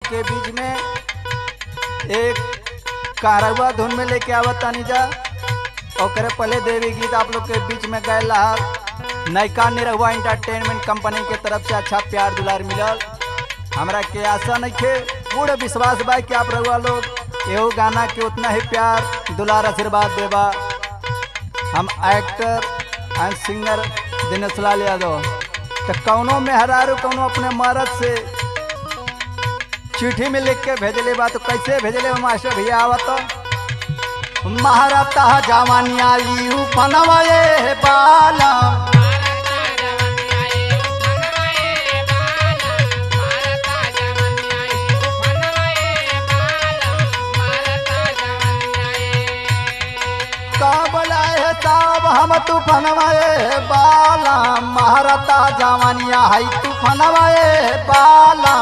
के बीच में एक कारवा धुन में लेके आवत तानी जा। ओकरे पहले देवी गीत आप लोग के बीच में गए रहा। नयका निरहुआ एंटरटेनमेंट कंपनी के तरफ से अच्छा प्यार दुलार मिलल। हमरा के आशा नहीं थे, पूर्ण विश्वास बा कि आप रहुआ लोग एहो गाना के उतना ही प्यार दुलार आशीर्वाद देबा। हम actor and singer Dinesh Lal Yadav तो कौनो मेहरारू कौनो अपने मर्द से चिट्ठी में लिख के भेजले बा। तो कैसे भेजले मास्टर भैया आवत महाराता जवानिया लियू पनवाए बाला तब हम तूफानवाए बाला महाराता जवानिया है तूफानवाए बाला।